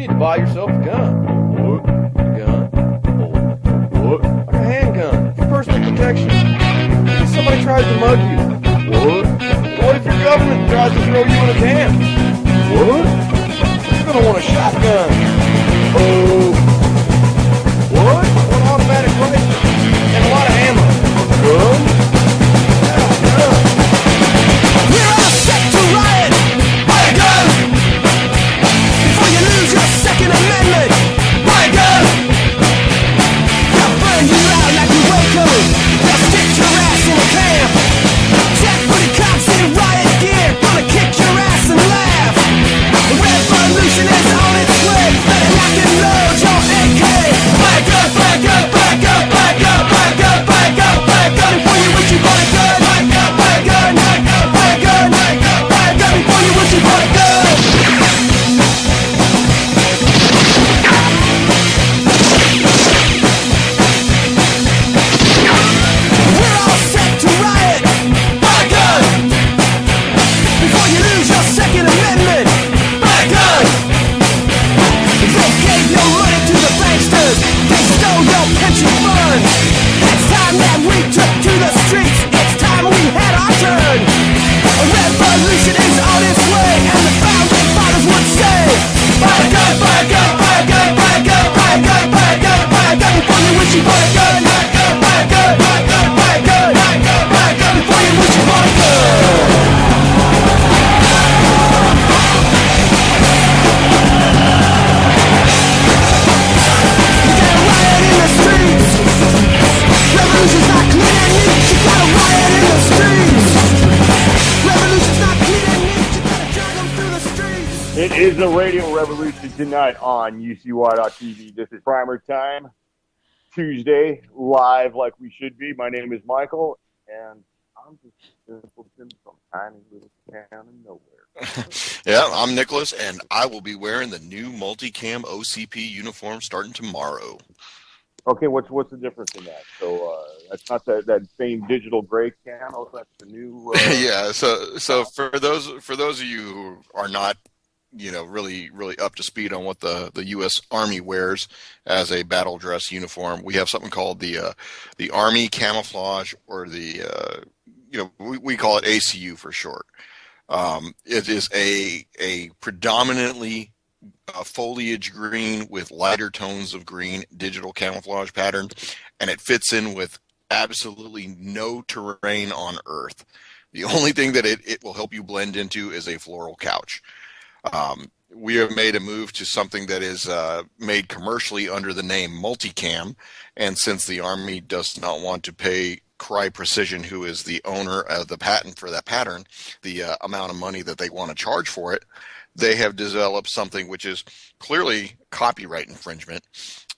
need to buy yourself a gun. What? A gun? What? Like a handgun for personal protection. If somebody tries to mug you. What? What if your government tries to throw you in a can? What? You're gonna want a shotgun. Oh. What? An automatic rifle and a lot of ammo. Gun? Yeah, gun. We're all set to riot. Buy a gun before you lose your Second Amendment. Buy a gun. They'll burn you out like you wake coming. They'll stick your ass in a camp. Jack-footed cops in riot gear, gonna kick your ass and laugh. The revolution is on its way. Better lock and load your AK. Buy a gun, buy a gun, buy a gun, buy a gun, buy a gun, buy a gun, buy a gun before you wish you bought a gun. Buy a gun, buy a gun, buy a gun, buy a gun, buy a gun before you wish you bought a gun. We're all set to riot. Buy a gun before you lose your Second Amendment. Buy a gun. They gave your money to the banksters. They stole your pension funds. It's time that we took to the streets. It's time we had our turn. A revolution is on its way, and the founding fathers would say, buy a gun, buy a gun, buy a gun, buy a gun, buy a gun, buy a gun, buy a gun before you wish you bought a gun. Buy a gun, buy a gun, buy a gun, buy a gun, buy a gun, buy a gun before you wish you bought a gun. You got a riot in the streets. Revolution's not clean and neat. You got a riot in the streets. Revolution's not clean and neat. You gotta drag them through the streets. It is the radio revolution tonight on UCY.TV. This is PrimerTime, Tuesday, live like we should be. My name is Michael, and I'm just a simpleton from tiny little town in nowhere. Yeah, I'm Nicholas, and I will be wearing the new multicam OCP uniform starting tomorrow. Okay, what's the difference in that? So that's not that same digital gray cam. Oh, that's the new. Yeah, so for those of you who are not, really up to speed on what the U.S. Army wears as a battle dress uniform, we have something called the Army camouflage, or the we call it ACU for short. It is a predominantly foliage green with lighter tones of green digital camouflage pattern, and it fits in with absolutely no terrain on Earth. The only thing that it will help you blend into is a floral couch. We have made a move to something that is made commercially under the name Multicam, and since the Army does not want to pay Cry Precision, who is the owner of the patent for that pattern, the amount of money that they want to charge for it, they have developed something which is clearly copyright infringement,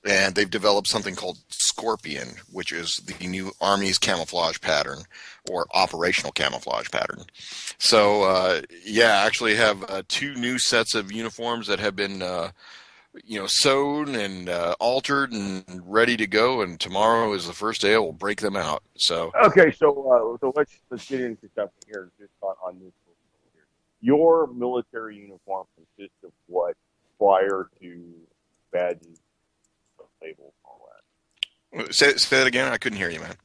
and they've developed something called Scorpion, which is the new Army's camouflage pattern, or operational camouflage pattern. So, I actually have two new sets of uniforms that have been, sewn and altered and ready to go, and tomorrow is the first day I will break them out. So Okay, so let's get into something here just on this. Your military uniform consists of what prior to badges, labels, all that? say that again. I couldn't hear you, man.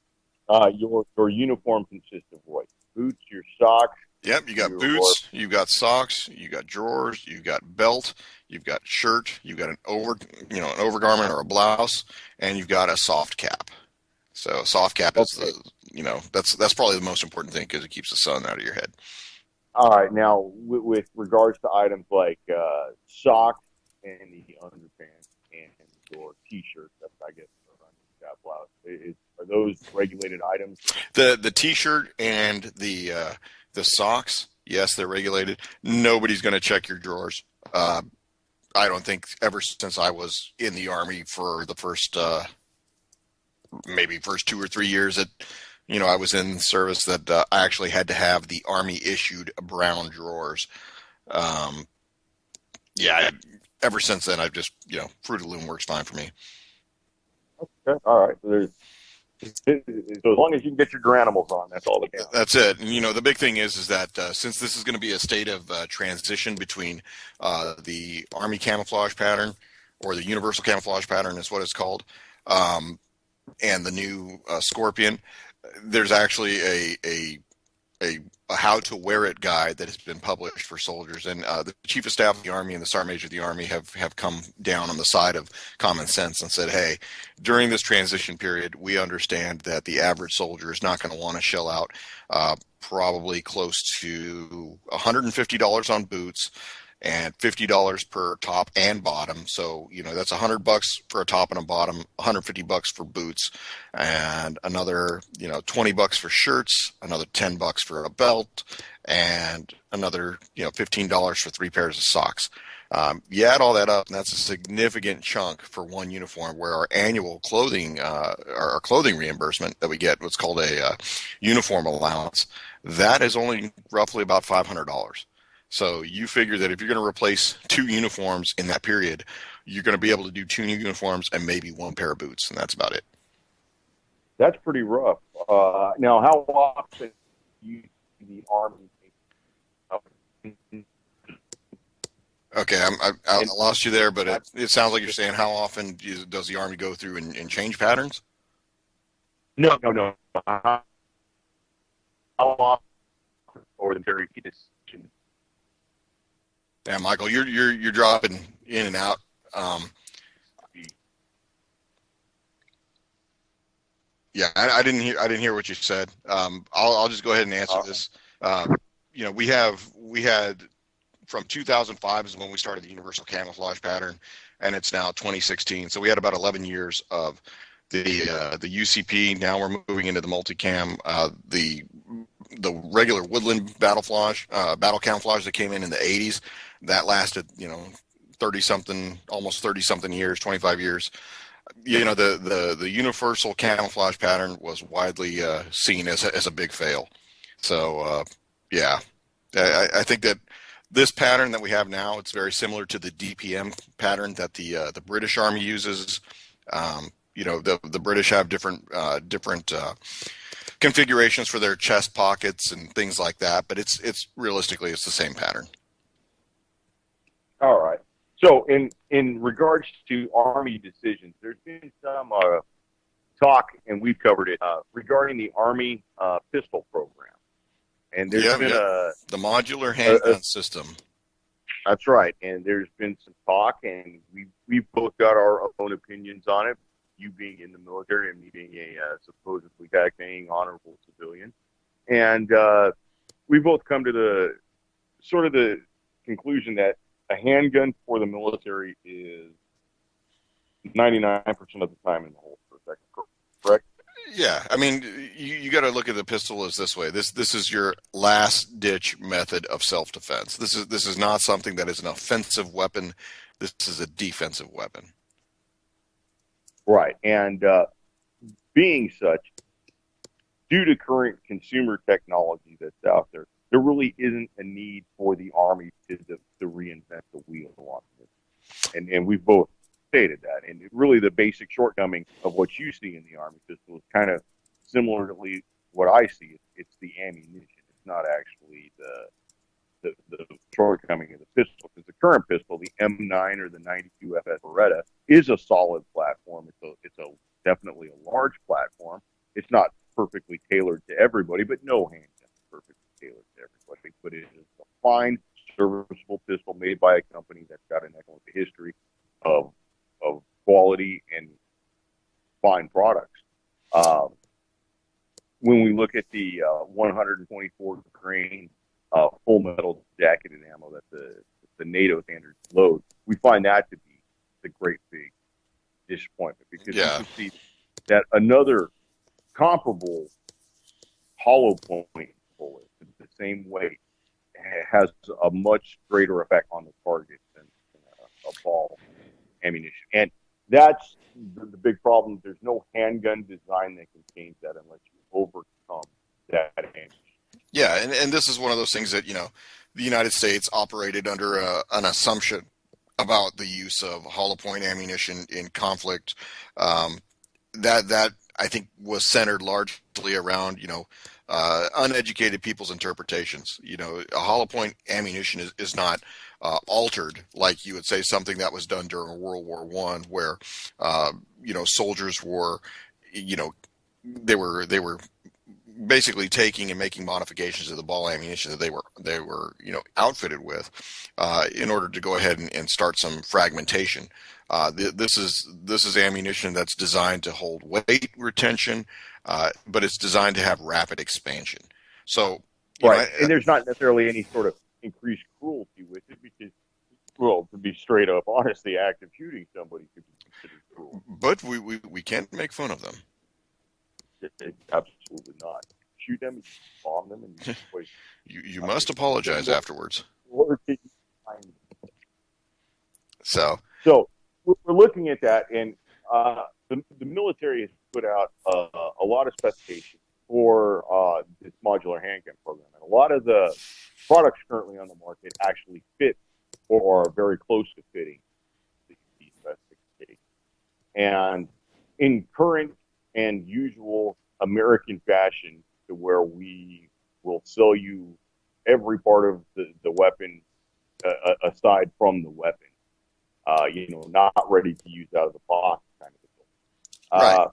Your uniform consists of what? Boots, your socks. Yep, you got boots, you got socks, you got drawers, you got belt, you've got shirt, you've got an overgarment or a blouse, and you've got a soft cap. So soft cap is that's probably the most important thing because it keeps the sun out of your head. All right. Now, with regards to items like socks and the underpants and your T-shirt, that's, I guess, that blouse, are those regulated items? The T-shirt and the socks, yes, they're regulated. Nobody's going to check your drawers. I don't think ever since I was in the Army for the first 2 or 3 years that I was in service that I actually had to have the Army issued brown drawers. Ever since then I've just Fruit of the Loom works fine for me. Okay, all right. So So as long as you can get your granimals on, that's all that counts. That's it. And the big thing is that since this is going to be a state of transition between the Army camouflage pattern, or the Universal camouflage pattern is what it's called, and the new Scorpion, there's actually a how to wear it guide that has been published for soldiers, and the Chief of Staff of the Army and the Sergeant Major of the Army have come down on the side of common sense and said, hey, during this transition period, we understand that the average soldier is not going to want to shell out probably close to $150 on boots and $50 per top and bottom. So, that's $100 for a top and a bottom, $150 for boots, and another, $20 for shirts, another $10 for a belt, and another, $15 for 3 pairs of socks. You add all that up, and that's a significant chunk for one uniform, where our annual clothing, our clothing reimbursement that we get, what's called a uniform allowance, that is only roughly about $500. So you figure that if you're going to replace 2 uniforms in that period, you're going to be able to do 2 new uniforms and maybe 1 pair of boots, and that's about it. That's pretty rough. Now, how often do you see the Army? Okay, I lost you there, but it sounds like you're saying how often does the Army go through and change patterns? No. How often, or the very decision? Yeah, Michael, you're dropping in and out. Yeah, I didn't hear what you said. I'll just go ahead and answer this. We had from 2005 is when we started the Universal Camouflage pattern, and it's now 2016. So we had about 11 years of the UCP. Now we're moving into the multicam. The regular woodland battle camouflage that came in the 80s, that lasted 30-something, almost 30-something years, 25 years. The universal camouflage pattern was widely seen as a big fail. So I think that this pattern that we have now, it's very similar to the DPM pattern that the British Army uses. The British have different configurations for their chest pockets and things like that, but it's realistically it's the same pattern. All right. So in regards to Army decisions, there's been some talk, and we've covered it, regarding the Army pistol program. And there's been the modular handgun system. That's right. And there's been some talk, and we've both got our own opinions on it, you being in the military and me being a supposedly paying honorable civilian. And we both come to the conclusion that a handgun for the military is 99% of the time in the holster. Correct? Yeah, I mean, you got to look at the pistol as this way. This is your last ditch method of self-defense. This is not something that is an offensive weapon. This is a defensive weapon. Right, and being such, due to current consumer technology that's out there, there really isn't a need for the Army to reinvent the wheel on this. And we've both stated that. And really the basic shortcoming of what you see in the Army pistol is kind of similarly what I see. It's the ammunition. It's not actually the shortcoming of the pistol. Because the current pistol, the M9 or the 92 FS Beretta, is a solid platform. It's definitely a large platform. It's not perfectly tailored to everybody, but no handgun is perfectly tailored to everybody. But it is a fine, serviceable pistol made by a company that's got an excellent history of quality and fine products. When we look at the 124 grain full metal jacketed ammo that the NATO standards load, we find that to be the great big disappointment, because you can see that another comparable hollow point bullet the same weight has a much greater effect on the target than a ball ammunition. And that's the big problem. There's no handgun design that can change that unless you overcome that ammunition. Yeah, and this is one of those things that, the United States operated under an assumption about the use of hollow point ammunition in conflict. That I think was centered largely around, uneducated people's interpretations. A hollow point ammunition is not altered like you would say something that was done during World War I, where, soldiers were, they were basically taking and making modifications to the ball ammunition that they were outfitted with in order to go ahead and start some fragmentation. This is ammunition that's designed to hold weight retention, but it's designed to have rapid expansion. So, right, and there's not necessarily any sort of increased cruelty with it because, well, to be straight up honest, the act of shooting somebody could be considered cruel. But we can't make fun of them. Absolutely not. Shoot them, bomb them, and you must apologize afterwards. So we're looking at that, and the military has put out a lot of specifications for this modular handgun program, and a lot of the products currently on the market actually fit or are very close to fitting these specifications. And in current and usual American fashion, to where we will sell you every part of the weapon aside from the weapon, not ready to use out of the box kind of a thing. right.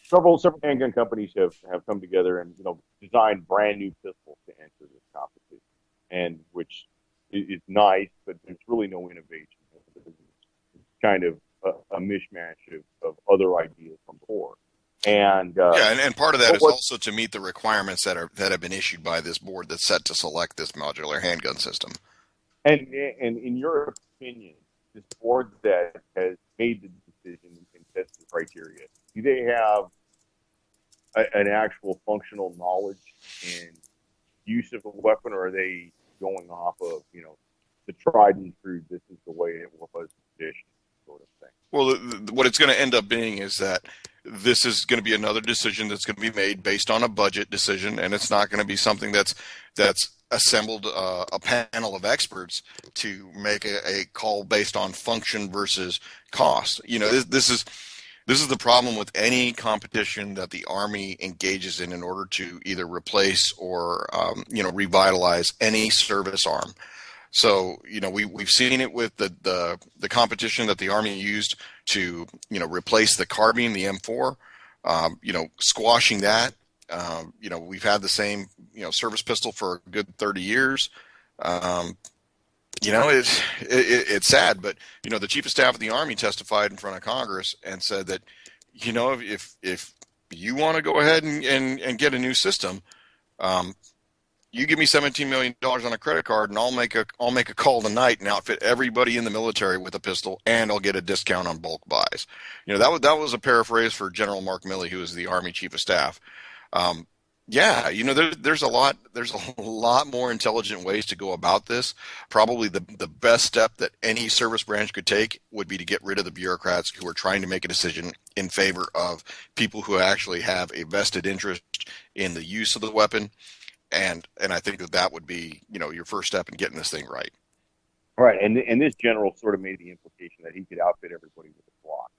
Several handgun companies have come together and designed brand new pistols to enter this competition, and which is nice, but there's really no innovation. It's kind of a mishmash of other ideas from before. And and part of that is also to meet the requirements that have been issued by this board that's set to select this modular handgun system. And in your opinion, this board that has made the decision and sets the criteria, do they have an actual functional knowledge and use of a weapon, or are they going off of the tried and true, this is the way it was tradition sort of thing? Well, what it's going to end up being is that this is going to be another decision that's going to be made based on a budget decision, and it's not going to be something that's assembled a panel of experts to make a call based on function versus cost. This is the problem with any competition that the Army engages in order to either replace or revitalize any service arm. So, we've seen it with the competition that the Army used to, replace the carbine, the M4, squashing that. We've had the same, service pistol for a good 30 years. It's sad, but, the Chief of Staff of the Army testified in front of Congress and said that, if you want to go ahead and get a new system, you give me $17 million on a credit card, and I'll make a call tonight and outfit everybody in the military with a pistol, and I'll get a discount on bulk buys. That was a paraphrase for General Mark Milley, who was the Army Chief of Staff. There's a lot more intelligent ways to go about this. Probably the best step that any service branch could take would be to get rid of the bureaucrats who are trying to make a decision in favor of people who actually have a vested interest in the use of the weapon. And I think that would be, your first step in getting this thing right. Right, and this general sort of made the implication that he could outfit everybody with a Glock,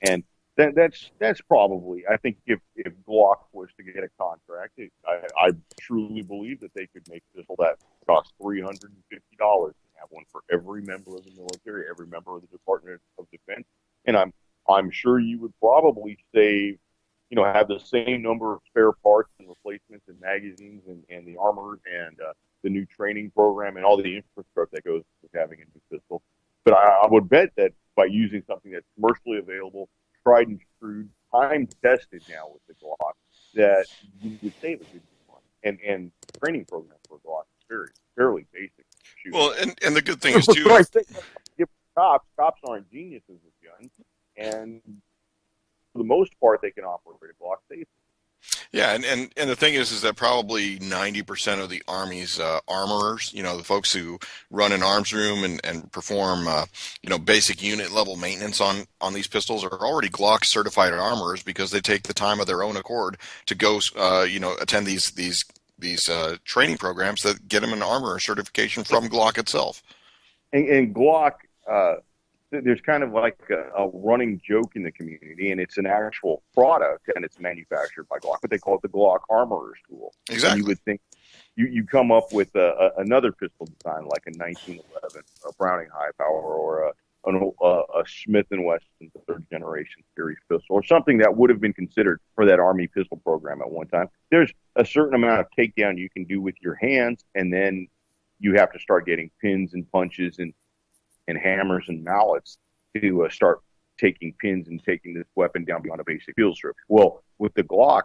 and that's probably, I think, if Glock was to get a contract, I truly believe that they could make a pistol that costs $350 and have one for every member of the military, every member of the Department of Defense, and I'm sure you would probably save, have the same number of spare parts and replacements and magazines and the armor and the new training program and all the infrastructure that goes with having a new pistol. But I would bet that by using something that's commercially available, tried and true, time tested now with the Glock, that you would save a good money. And training program for Glock is fairly basic. Shooting. Well, and the good thing is too, cops aren't geniuses with guns, and for the most part, they can operate a Glock safely. Yeah, and the thing is that probably 90% of the Army's armorers, the folks who run an arms room and perform, basic unit level maintenance on these pistols are already Glock certified armorers, because they take the time of their own accord to go, attend these training programs that get them an armorer certification from Glock itself. And Glock, there's kind of like a running joke in the community, and it's an actual product, and it's manufactured by Glock, but they call it the Glock Armorer's Tool. Exactly. And you would think you come up with another pistol design like a 1911, a Browning high power, or a Smith & Wesson, the third generation series pistol, or something that would have been considered for that Army pistol program at one time. There's a certain amount of takedown you can do with your hands, and then you have to start getting pins and punches and hammers and mallets to start taking pins and taking this weapon down beyond a basic field strip. Well, with the Glock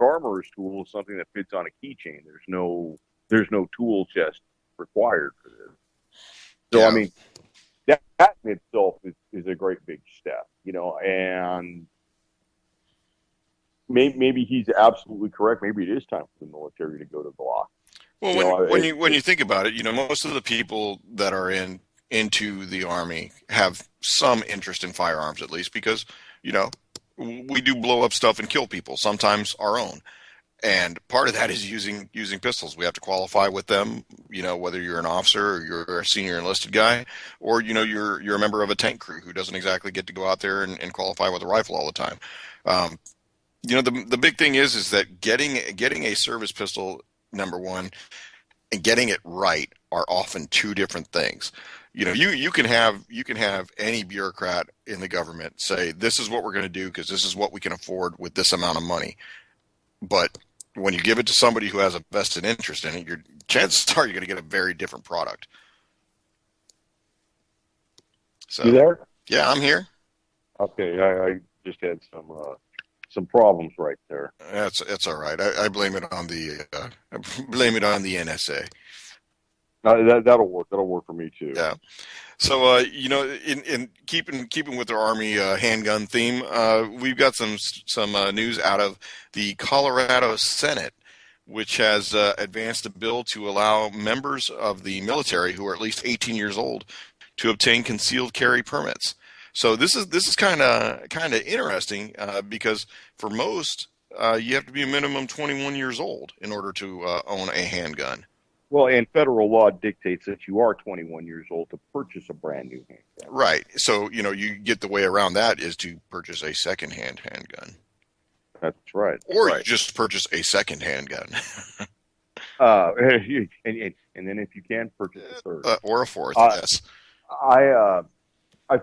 Armorer's Tool is something that fits on a keychain. There's no tool chest required for this. So, Yeah. I mean, that in itself is a great big step, and maybe he's absolutely correct. Maybe it is time for the military to go to Glock. Well, when you think about it, most of the people that are into the Army have some interest in firearms, at least, because we do blow up stuff and kill people, sometimes our own. And part of that is using pistols. We have to qualify with them, whether you're an officer or you're a senior enlisted guy, or you're a member of a tank crew who doesn't exactly get to go out there and qualify with a rifle all the time. The big thing is that getting a service pistol, number one, and getting it right are often two different things. You can have any bureaucrat in the government say, this is what we're going to do because this is what we can afford with this amount of money. But when you give it to somebody who has a vested interest in it, your chances are you're going to get a very different product. So, you there? Yeah, I'm here. Okay, I just had some problems right there. That's all right. I blame it on the NSA. That'll work. That'll work for me too. Yeah. So, in keeping with our Army handgun theme, we've got some news out of the Colorado Senate, which has advanced a bill to allow members of the military who are at least 18 years old to obtain concealed carry permits. So this is kind of interesting because for most, you have to be a minimum 21 years old in order to own a handgun. Well, and federal law dictates that you are 21 years old to purchase a brand new handgun. Right. So, you get the way around that is to purchase a second-hand handgun. That's right. Or right. you just purchase a second-hand gun. And then if you can, purchase a third. Or a fourth, yes. I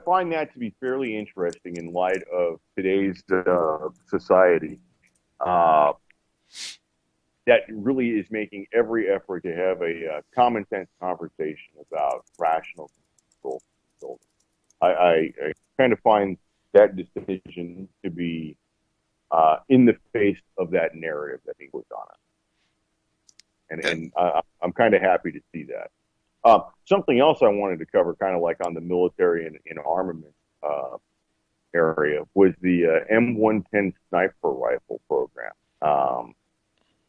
find that to be fairly interesting in light of today's society. That really is making every effort to have a common sense conversation about rational control. I kind of find that decision to be in the face of that narrative that he was on it. And I'm kind of happy to see that. Something else I wanted to cover, kind of like on the military and armament area, was the M110 sniper rifle program.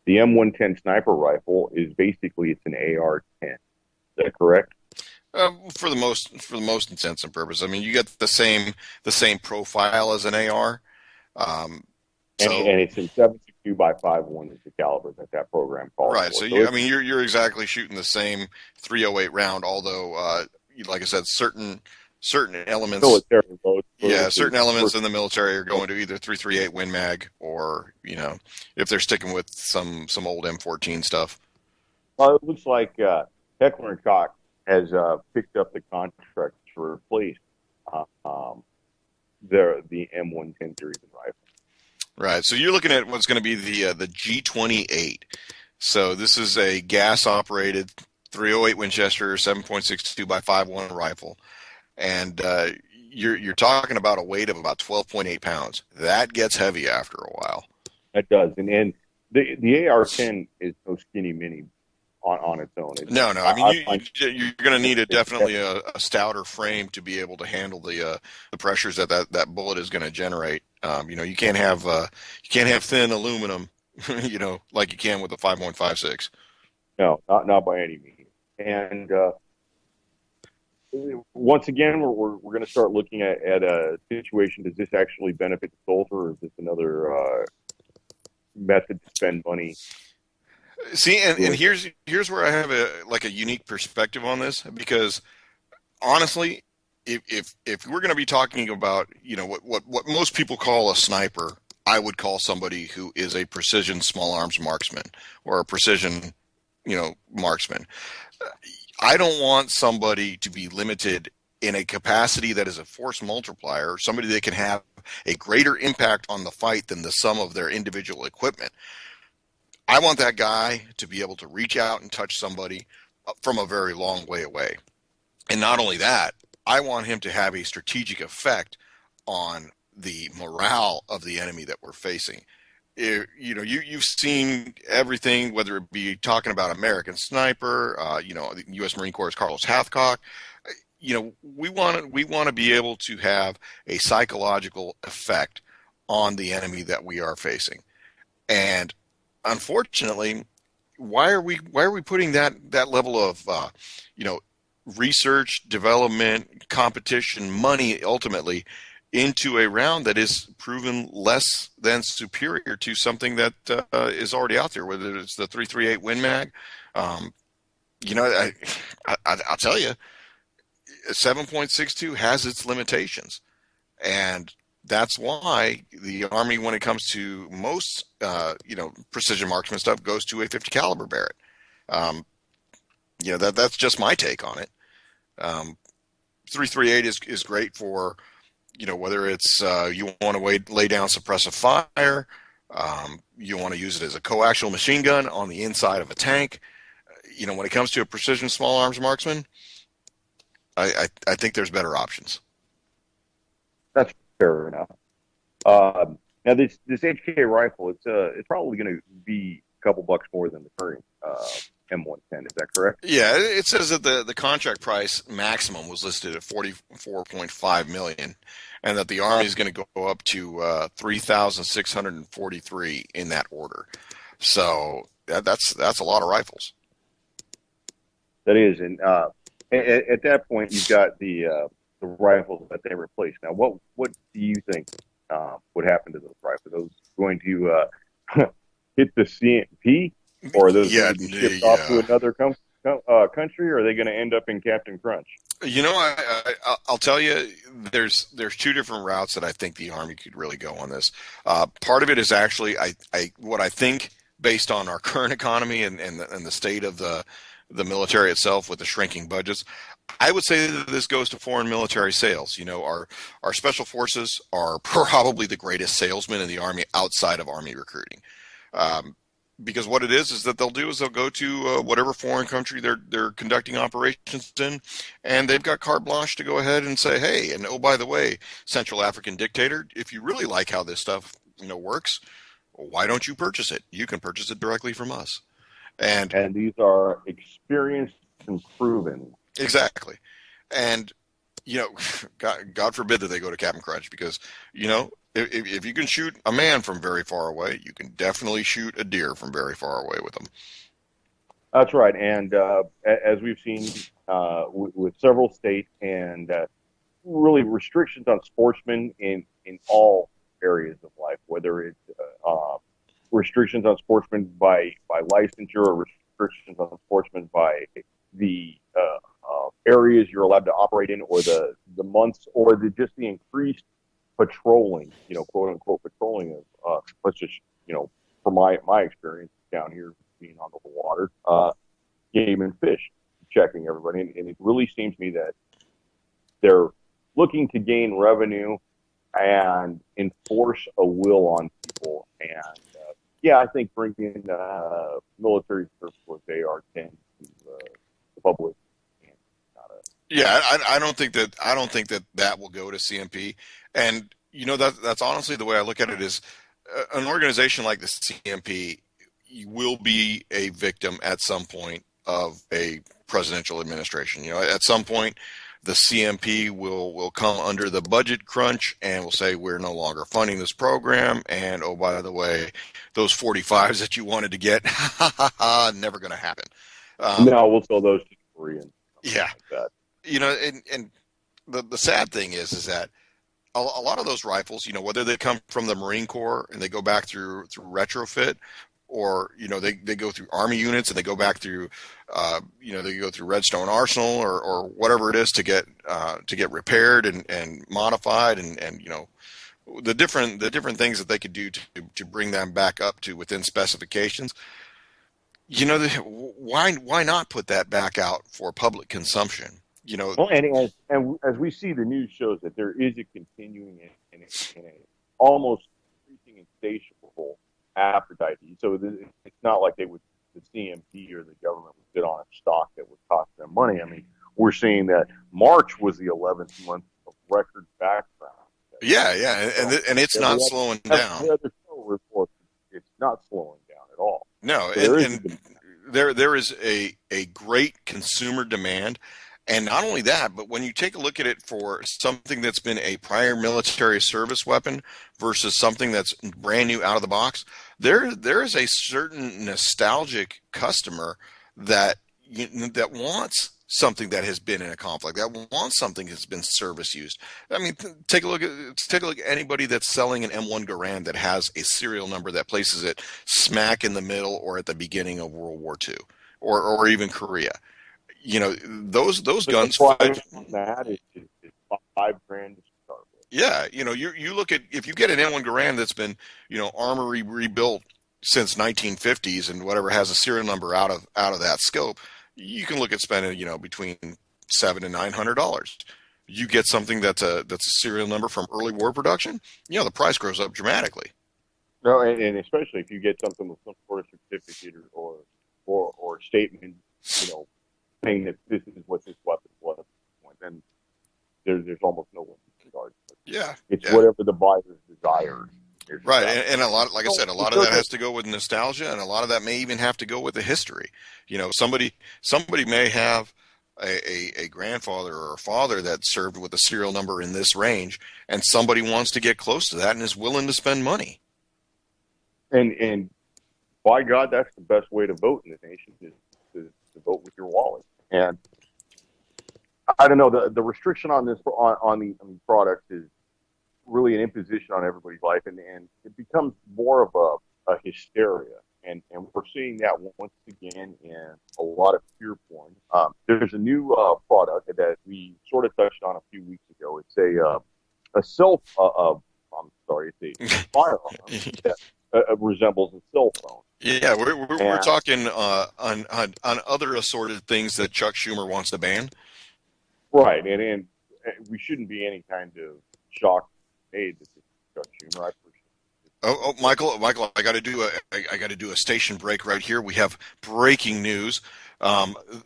The M110 sniper rifle is basically it's an AR-10. Is that correct? For the most intents and purposes, I mean, you get the same profile as an AR. And it's in 7.62 by 5.1 is the caliber that program calls right. for. So you're exactly shooting the same .308 round, although like I said, certain elements. Military loads. Yeah, certain elements in the military are going to either 338 Win Mag or if they're sticking with some old M14 stuff. Well, it looks like Heckler & Koch has picked up the contract to replace the M110 series of rifle. Right. So you're looking at what's going to be the G28. So this is a gas-operated .308 Winchester 7.62 by 5.1 rifle, and you're talking about a weight of about 12.8 pounds. That gets heavy after a while. That does, and the AR-10 is no skinny mini on its own. No. I mean, you're going to need definitely a stouter frame to be able to handle the pressures that bullet is going to generate. You can't have thin aluminum, like you can with a 5.56. No, not by any means. And once again, we're going to start looking at a situation. Does this actually benefit the soldier, or is this another method to spend money? See, and here's where I have a unique perspective on this, because honestly, if we're going to be talking about, what most people call a sniper, I would call somebody who is a precision small arms marksman or a precision, marksman. I don't want somebody to be limited in a capacity that is a force multiplier, somebody that can have a greater impact on the fight than the sum of their individual equipment. I want that guy to be able to reach out and touch somebody from a very long way away. And not only that, I want him to have a strategic effect on the morale of the enemy that we're facing. You've seen everything, whether it be talking about American Sniper, the U.S. Marine Corps' Carlos Hathcock. We want to be able to have a psychological effect on the enemy that we are facing. And unfortunately, why are we putting that level of research, development, competition, money ultimately into a round that is proven less than superior to something that is already out there, whether it's the 338 Win Mag? I'll tell you, 7.62 has its limitations, and that's why the Army, when it comes to most precision marksman stuff, goes to a 50 caliber Barrett. That's just my take on it. 338 is great for, whether it's you want to lay down suppressive fire, you want to use it as a coaxial machine gun on the inside of a tank. When it comes to a precision small arms marksman, I think there's better options. That's fair enough. Now this HK rifle, it's probably going to be a couple bucks more than the current M110. Is that correct? Yeah, it says that the contract price maximum was listed at $44.5 million, and that the Army is going to go up to $3,643 in that order. So that's a lot of rifles. That is, and at that point, you've got the rifles that they replaced. Now, what do you think would happen to those rifles? Are those going to hit the CMP, or are those going to be shipped off to another country, or are they going to end up in Captain Crunch? I'll tell you, there's two different routes that I think the Army could really go on this. Part of it is actually what I think, based on our current economy and the state of the military itself with the shrinking budgets, I would say that this goes to foreign military sales. Our special forces are probably the greatest salesmen in the Army outside of Army recruiting. Because what it is that they'll go to whatever foreign country they're conducting operations in, and they've got carte blanche to go ahead and say, hey, and oh, by the way, Central African dictator, if you really like how this stuff works, why don't you purchase it? You can purchase it directly from us. And these are experienced and proven. Exactly. And, God forbid that they go to Captain Crunch, because, if you can shoot a man from very far away, you can definitely shoot a deer from very far away with them. That's right. And as we've seen with several states and really restrictions on sportsmen in all areas of life, whether it's restrictions on sportsmen by licensure, or restrictions on sportsmen by the areas you're allowed to operate in, or the months, or just the increased patrolling, quote unquote patrolling of, let's just, from my experience down here being on the water, game and fish, checking everybody. And it really seems to me that they're looking to gain revenue and enforce a will on people. And I think bringing military surplus AR-10 to the public. Yeah, I don't think that will go to CMP. And that's honestly the way I look at it is, an organization like the CMP will be a victim at some point of a presidential administration. At some point, the CMP will come under the budget crunch and will say, we're no longer funding this program. And oh, by the way, those 45s that you wanted to get, never going to happen. No, we'll sell those to Koreans. Yeah. Like that. And the sad thing is that a lot of those rifles, whether they come from the Marine Corps and they go back through retrofit, or they go through Army units and they go back through they go through Redstone Arsenal or whatever it is to get repaired and modified and the different things that they could do to bring them back up to within specifications. Why not put that back out for public consumption? Well, and as we see, the news shows that there is a continuing and a almost increasing insatiable appetite. So it's not like the CMP or the government would sit on a stock that would cost them money. I mean, we're seeing that March was the 11th month of record background. Yeah, and it's not slowing down. The other show reports it's not slowing down at all. No, and there is a great consumer demand. And not only that, but when you take a look at it for something that's been a prior military service weapon versus something that's brand new out of the box, there is a certain nostalgic customer that wants something that has been in a conflict, that wants something that's been service used. I mean, take a look at anybody that's selling an M1 Garand that has a serial number that places it smack in the middle or at the beginning of World War II or even Korea. Those guns. That is $5,000 to start with. Yeah, you look at, if you get an M1 Garand that's been armory rebuilt since 1950s and whatever has a serial number out of that scope, you can look at spending between $700 and $900. You get something that's a serial number from early war production, the price grows up dramatically. No, and especially if you get something with some sort of certificate or statement, saying that this is what this weapon was, then there's almost no one in regard. Yeah, it's whatever the buyer desires. Right, and a lot, like I said, a lot of that has to go with nostalgia, and a lot of that may even have to go with the history. Somebody may have a grandfather or a father that served with a serial number in this range, and somebody wants to get close to that and is willing to spend money. And by God, that's the best way to vote in the nation is to vote with your wallet. And I don't know, the restriction on this on the products is really an imposition on everybody's life, and it becomes more of a hysteria. And we're seeing that once again in a lot of fear porn. There's a new product that we sort of touched on a few weeks ago. It's it's a firearm that resembles a cell phone. Yeah, we're talking on other assorted things that Chuck Schumer wants to ban. Right, and we shouldn't be any kind of shock made that this is Chuck Schumer. Michael, I got to do a station break right here. We have breaking news.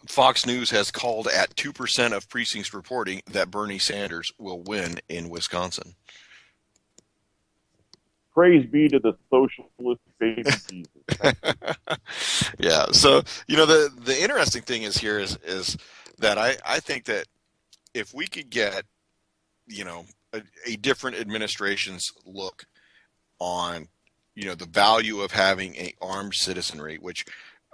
Fox News has called at 2% of precincts reporting that Bernie Sanders will win in Wisconsin. Praise be to the socialist baby Jesus. Yeah. So, the interesting thing is that I think that if we could get, a different administration's look on, the value of having an armed citizenry, which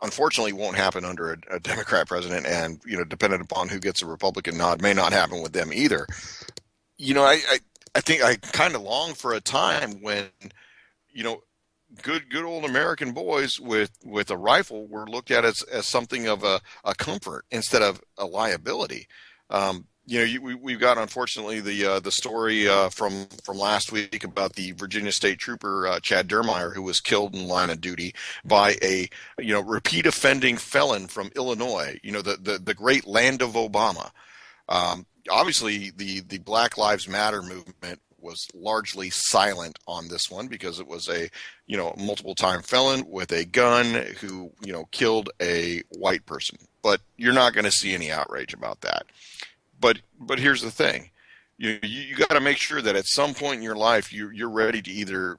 unfortunately won't happen under a Democrat president, and, depending upon who gets a Republican nod, may not happen with them either. I think I kind of long for a time when, good old American boys with a rifle were looked at as something of a comfort instead of a liability. We've got, unfortunately, the story from last week about the Virginia State Trooper Chad Dermeyer, who was killed in line of duty by a repeat offending felon from Illinois. The great land of Obama. Obviously, the Black Lives Matter movement was largely silent on this one because it was a multiple time felon with a gun who killed a white person. But you're not going to see any outrage about that. But here's the thing, you got to make sure that at some point in your life you're ready to either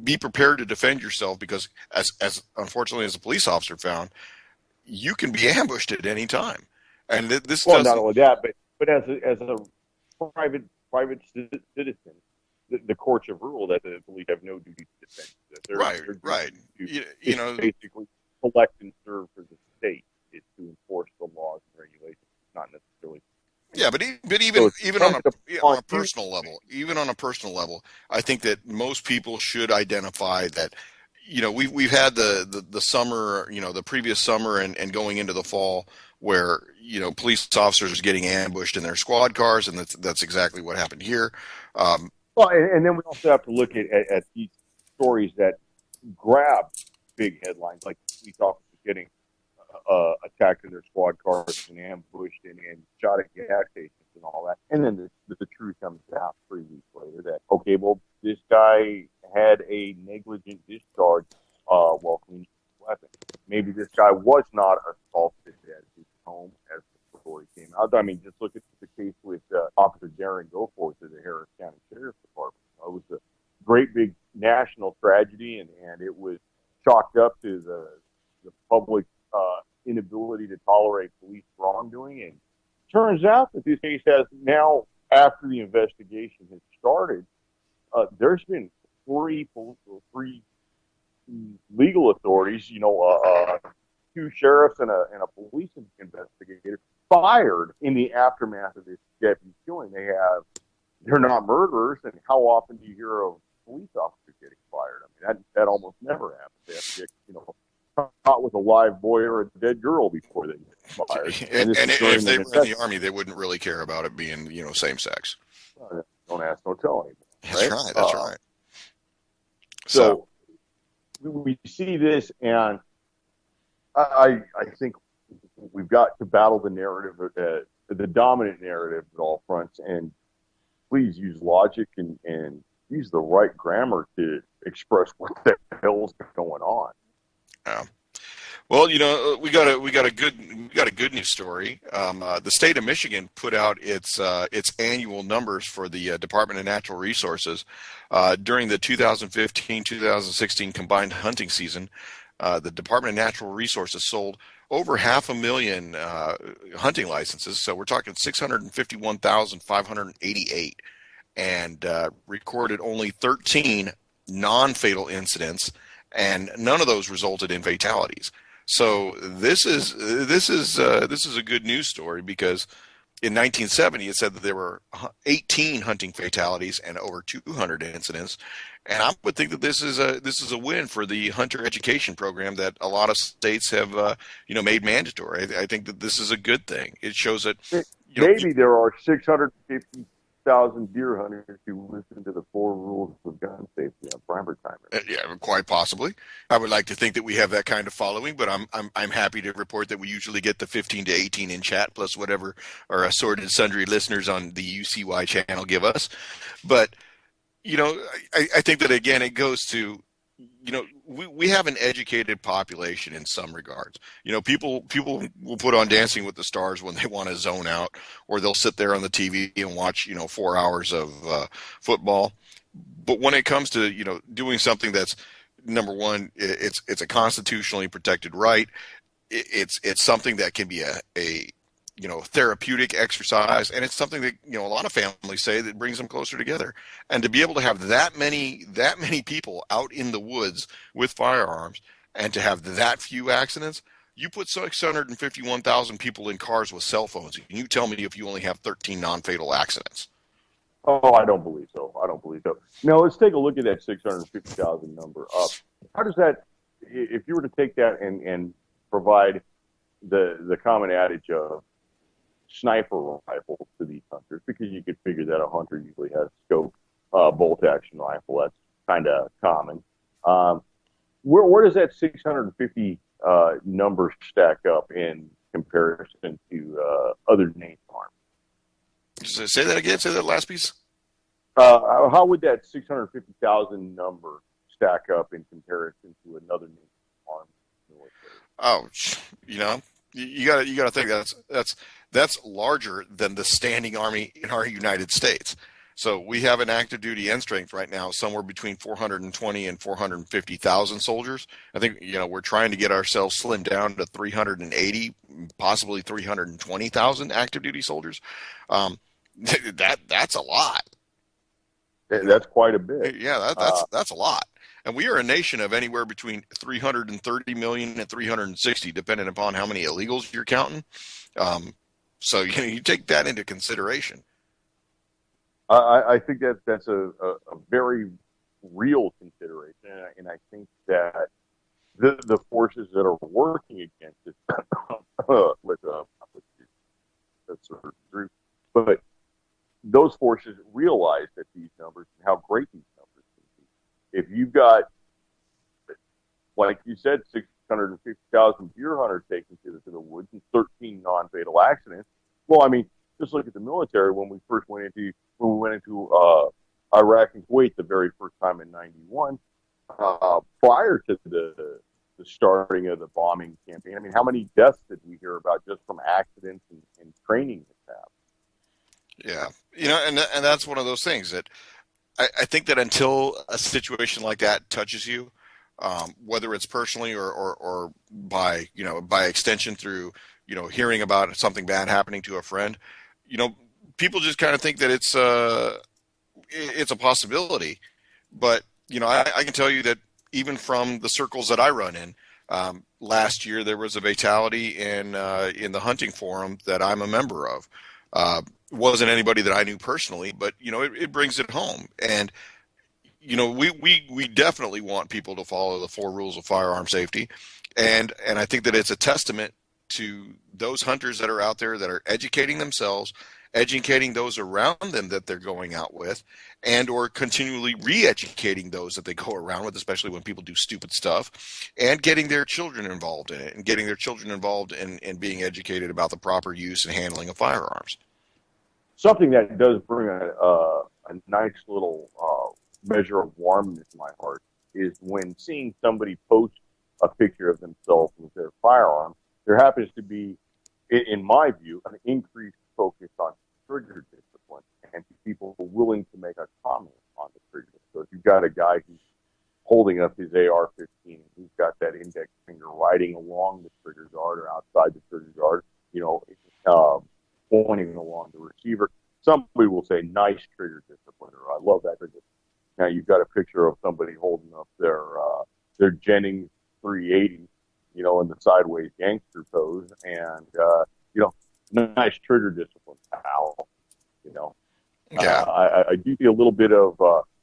be prepared to defend yourself, because as unfortunately as a police officer found, you can be ambushed at any time. And this not only that, but as a private citizen, the courts have ruled that the police have no duty to defend. Right. Basically collect and serve for the state is to enforce the laws and regulations, not necessarily. Yeah, but even on a personal level, I think that most people should identify that, we've had the summer, the previous summer and going into the fall where, police officers getting ambushed in their squad cars, and that's exactly what happened here. Well, and then we also have to look at these stories that grab big headlines, like police officers getting attacked in their squad cars and ambushed and shot at gas stations and all that. And then the truth comes out 3 weeks later that, okay, well, this guy had a negligent discharge while cleaning his weapon. Maybe this guy was not assaulted at his home as the story came out. I mean, just look at the case with Officer Darren Goforth of the Harris County Sheriff's Department. It was a great big national tragedy, and it was chalked up to the public inability to tolerate police wrongdoing. And turns out that this case has now, after the investigation has started, there's been three legal authorities, two sheriffs and a police investigator fired in the aftermath of this deputy killing. They're not murderers, and how often do you hear of police officers getting fired? I mean, that almost never happens. They have to get, caught with a live boy or a dead girl before they get fired. And if they were in the Army, they wouldn't really care about it being, same sex. Don't ask, don't tell anymore. That's right. That's right. So we see this, and I think we've got to battle the narrative, the dominant narrative at all fronts, and please use logic and use the right grammar to express what the hell's going on. Yeah. Well, we got a good news story. The state of Michigan put out its annual numbers for the Department of Natural Resources during the 2015-2016 combined hunting season. The Department of Natural Resources sold over 500,000 hunting licenses, so we're talking 651,588, and recorded only 13 non-fatal incidents, and none of those resulted in fatalities. So this is a good news story, because in 1970 it said that there were 18 hunting fatalities and over 200 incidents, and I would think that this is a win for the hunter education program that a lot of states have made mandatory. I think that this is a good thing. It shows that maybe there are 650,000 deer hunters who listen to the 4 rules of gun safety on PrimerTime. Yeah, quite possibly. I would like to think that we have that kind of following, but I'm happy to report that we usually get the 15 to 18 in chat, plus whatever our assorted sundry listeners on the UCY channel give us. But I think that, again, it goes to, we have an educated population in some regards. People will put on Dancing with the Stars when they want to zone out, or they'll sit there on the TV and watch, 4 hours of football. But when it comes to, doing something that's, number one, it's a constitutionally protected right. It's something that can be a therapeutic exercise, and it's something that a lot of families say that brings them closer together. And to be able to have that many people out in the woods with firearms, and to have that few accidents, you put 651,000 people in cars with cell phones, and you tell me if you only have 13 non-fatal accidents. Oh, I don't believe so. Now let's take a look at that 650,000 number up. How does that, if you were to take that and provide the common adage of sniper rifle to these hunters, because you could figure that a hunter usually has scope bolt action rifle. That's kind of common. Where does that 650 number stack up in comparison to other named arms? Say that again. Say that last piece. How would that 650,000 number stack up in comparison to another named arm? Oh, you got to think that's larger than the standing army in our United States. So we have an active duty end strength right now somewhere between 420 and 450,000 soldiers. I think we're trying to get ourselves slimmed down to 380, possibly 320,000 active duty soldiers. That's a lot. That's quite a bit. Yeah, that's a lot. And we are a nation of anywhere between 330 million and 360, depending upon how many illegals you're counting. So you take that into consideration. I think that's a very real consideration, and I think that the forces that are working against it, that's sort of true, but those forces realize that these numbers and how great these numbers can be. If you've got, like you said, 650,000 deer hunters taken to the woods and 13 non-fatal accidents, well, I mean, just look at the military when we went into Iraq and Kuwait the very first time in '91, prior to the starting of the bombing campaign. I mean, how many deaths did we hear about just from accidents and training mishaps? Yeah, and that's one of those things that I think that until a situation like that touches you, whether it's personally or by by extension through hearing about something bad happening to a friend, people just kind of think that it's a possibility. But I can tell you that even from the circles that I run in, last year there was a fatality in the hunting forum that I'm a member of. Wasn't anybody that I knew personally, but it brings it home. And we definitely want people to follow the 4 rules of firearm safety, and I think that it's a testament to those hunters that are out there that are educating themselves, educating those around them that they're going out with, and or continually re-educating those that they go around with, especially when people do stupid stuff, and getting their children involved in it, and getting their children involved in being educated about the proper use and handling of firearms. Something that does bring a nice little measure of warmness in my heart is when seeing somebody post a picture of themselves with their firearm. There happens to be, in my view, an increased focus on trigger discipline and people willing to make a comment on the trigger. So if you've got a guy who's holding up his AR-15, who's got that index finger riding along the trigger guard or outside the trigger guard, pointing along the receiver, somebody will say, "Nice trigger discipline," or "I love that trigger." Now you've got a picture of somebody holding up their Jennings 380, in the sideways gangster pose, and nice trigger discipline, pal. Yeah. I do see a little bit of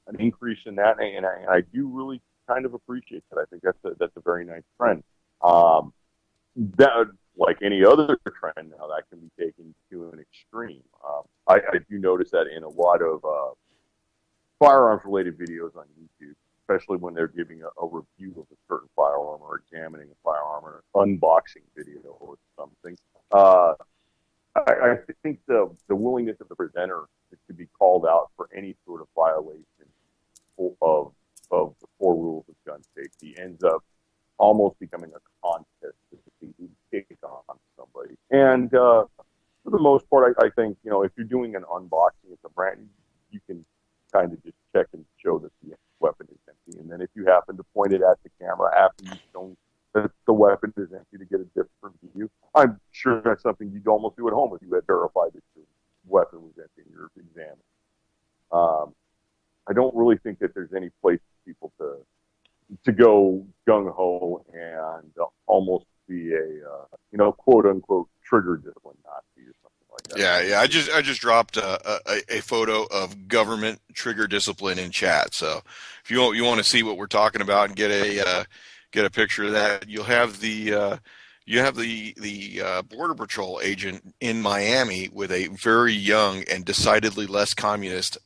an increase in that, and I do really kind of appreciate that. I think that's a very nice trend. That, like any other trend now, that can be taken to an extreme. I do notice that in a lot of firearms-related videos on YouTube, especially when they're giving a review of a certain firearm or examining a firearm or an unboxing video or something. I think the willingness of the presenter to be called out for any sort of violation of the 4 rules of gun safety ends up almost becoming a contest to see who takes on somebody. And for the most part, I think, if you're doing an unboxing, it's a brand, you can kind of just check and show that the weapon is empty. And then if you happen to point it at the camera after you've shown that the weapon is empty to get a different view, I'm sure that's something you'd almost do at home if you had verified that your weapon was empty in your exam. I don't really think that there's any place for people to go gung-ho and almost be a quote unquote trigger discipline Nazi or something like that. Yeah. I just dropped a photo of government trigger discipline in chat. So if you want to see what we're talking about and get a picture of that, you'll have the Border Patrol agent in Miami with a very young and decidedly less communist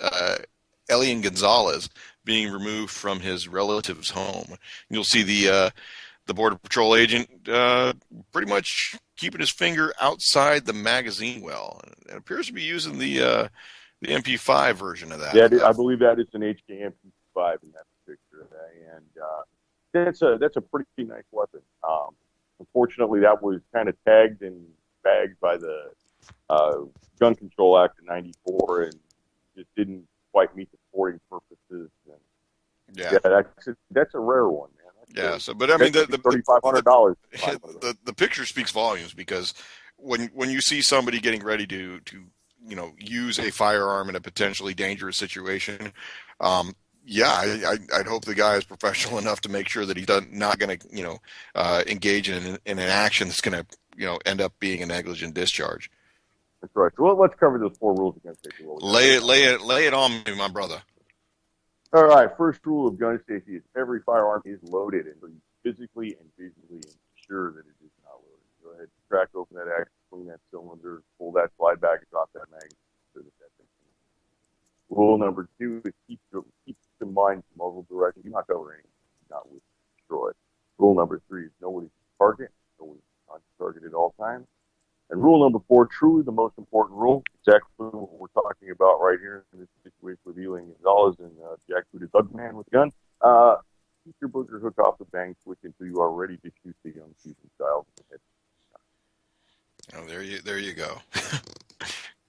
Elian Gonzalez being removed from his relative's home. You'll see the Border Patrol agent pretty much keeping his finger outside the magazine well. It appears to be using the MP5 version of that. Yeah, I believe that it's an HK MP5 in that picture, and that's a pretty nice weapon. Unfortunately, that was kind of tagged and bagged by the Gun Control Act of '94, and just didn't quite meet the sporting purposes. And yeah, that's a rare one, man. Yeah. So, but I mean, the $3,500. The picture speaks volumes, because when you see somebody getting ready to use a firearm in a potentially dangerous situation, I'd hope the guy is professional enough to make sure that he's not going to engage in an action that's going to end up being a negligent discharge. That's right. So let's cover those 4 rules against safety. Lay it on me, my brother. All right, first rule of gun safety is every firearm is loaded until you physically and visually ensure that it is not loaded. Go ahead, crack open that action, clean that cylinder, pull that slide back, and drop that magazine. So that thing. Rule number 2 is keep in mind muzzle direction. Do not cover anything. Do not destroy. Rule number 3 is nobody's target. Nobody's on target at all times. And rule number 4, truly the most important rule, exactly what we're talking about right here in this situation with Eli Gonzalez and Jack Buda Thugman with a gun. Keep your booger hook off the bang switch until you are ready to shoot the young seasoned child in the head. Oh, there you go.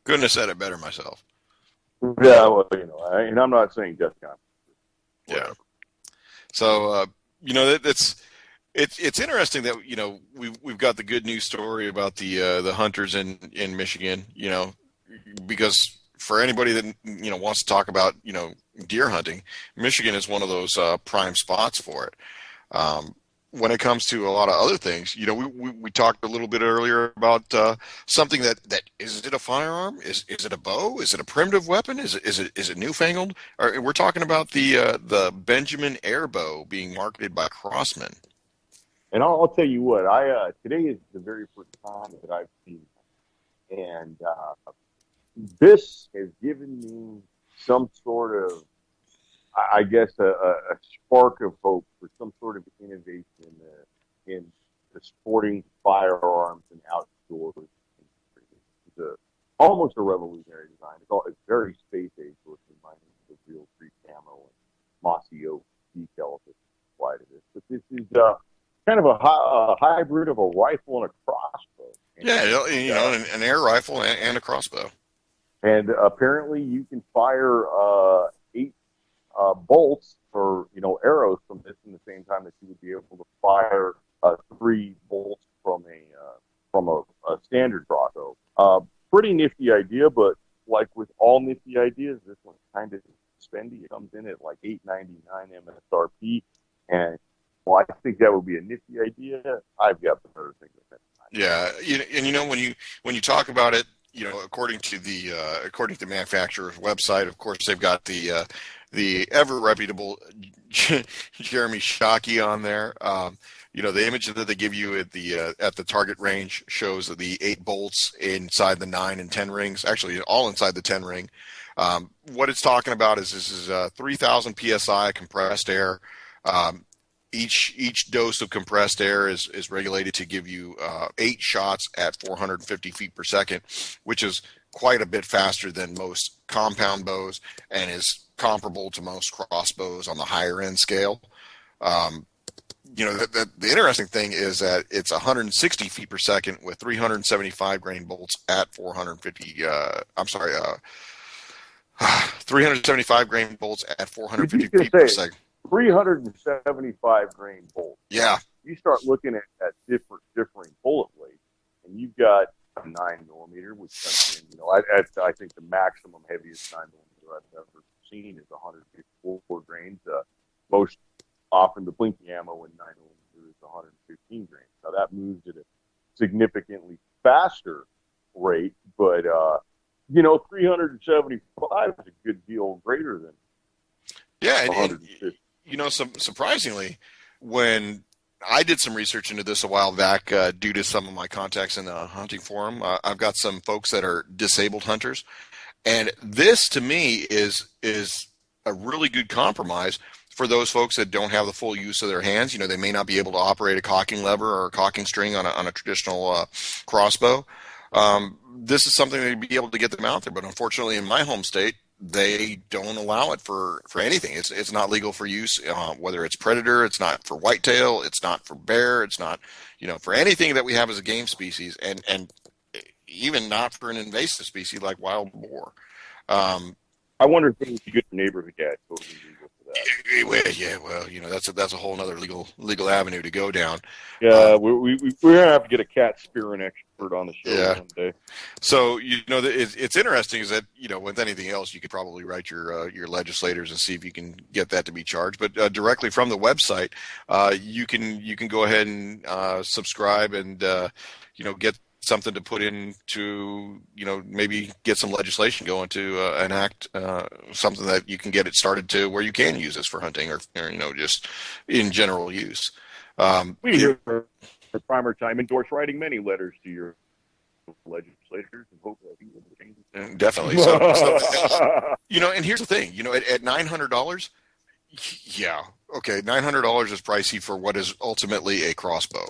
Couldn't have said it better myself. Yeah, well, and I'm not saying death con. Yeah. So, it's interesting that we've got the good news story about the hunters in Michigan. Because for anybody that wants to talk about deer hunting, Michigan is one of those prime spots for it. When it comes to a lot of other things, we talked a little bit earlier about something that is it a firearm? Is it a bow? Is it a primitive weapon? Is it newfangled? We're talking about the Benjamin air bow being marketed by Crossman. And I'll tell you what, today is the very first time that I've seen it. And this has given me some sort of, I guess, a spark of hope for some sort of innovation in the sporting firearms and outdoors. It's almost a revolutionary design. It's very space age looking, minus the real tree camo and mossy oak details that apply to this. But this is kind of a hybrid of a rifle and a crossbow. An air rifle and a crossbow. And apparently you can fire 8 bolts or arrows from this in the same time that you would be able to fire 3 bolts from a standard crossbow. Pretty nifty idea, but like with all nifty ideas, this one's kind of spendy. It comes in at like $8.99 MSRP, and I think that would be a nifty idea. I've got better things to say. Yeah, when you talk about it, according to the manufacturer's website, of course they've got the ever reputable Jeremy Shockey on there. The image that they give you at the target range shows the 8 bolts inside the 9 and 10 rings, actually all inside the 10 ring. What it's talking about is this is 3,000 psi compressed air. Each dose of compressed air is regulated to give you 8 shots at 450 feet per second, which is quite a bit faster than most compound bows and is comparable to most crossbows on the higher end scale. The interesting thing is that it's 160 feet per second with 375 grain bolts at 375 grain bolts at 450 feet per second. 375 grain bolts. Yeah. You start looking at differing bullet weights, and you've got a 9mm, which comes in, I think the maximum heaviest 9mm I've ever seen is 154 grains. Most often the blinky ammo in 9mm is 115 grains. Now that moves at a significantly faster rate, but 375 is a good deal greater than 150. Surprisingly, when I did some research into this a while back, due to some of my contacts in the hunting forum, I've got some folks that are disabled hunters, and this to me is a really good compromise for those folks that don't have the full use of their hands. They may not be able to operate a cocking lever or a cocking string on a traditional crossbow. This is something they'd be able to get them out there, but unfortunately in my home state, they don't allow it for anything. It's not legal for use, whether it's predator, it's not for whitetail, it's not for bear, it's not, for anything that we have as a game species, and even not for an invasive species like wild boar. I wonder if it would be good for neighborhood cats. Yeah, well, that's a whole other legal avenue to go down. Yeah, we're gonna have to get a cat spearing expert on the show one day. So it's interesting is that with anything else you could probably write your legislators and see if you can get that to be charged. But directly from the website, you can go ahead and subscribe and get something to put into, maybe get some legislation going to enact something that you can get it started to where you can use this for hunting or just in general use. We here for PrimerTime endorse writing many letters to your legislators and hope that he will change it. Definitely. And here's the thing, at $900, yeah, okay, $900 is pricey for what is ultimately a crossbow.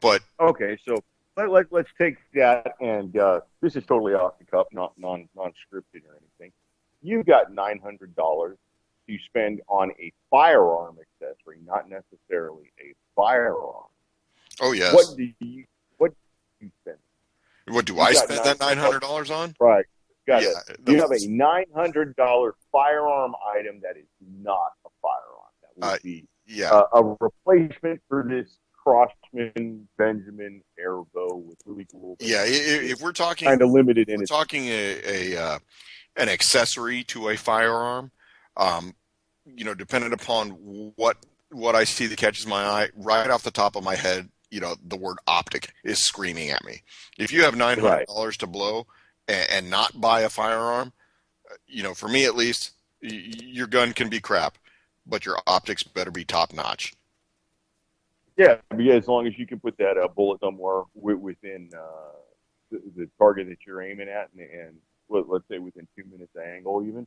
But okay, so let's take that, and this is totally off the cuff, not non-scripted or anything. You got $900 to spend on a firearm accessory, not necessarily a firearm. Oh yes. What do you spend? What do I spend that $900 on? Right. You have a $900 firearm item that is not a firearm. That would be a replacement for this Crossman Benjamin airbow with really cool. Yeah, if we're talking kind of limited in we're talking an accessory to a firearm, depending upon what I see that catches my eye, right off the top of my head, the word optic is screaming at me. If you have $900 to blow and not buy a firearm, for me at least, your gun can be crap, but your optics better be top notch. Yeah, as long as you can put that bullet somewhere within the target that you're aiming at, and let's say within 2 minutes of angle, even,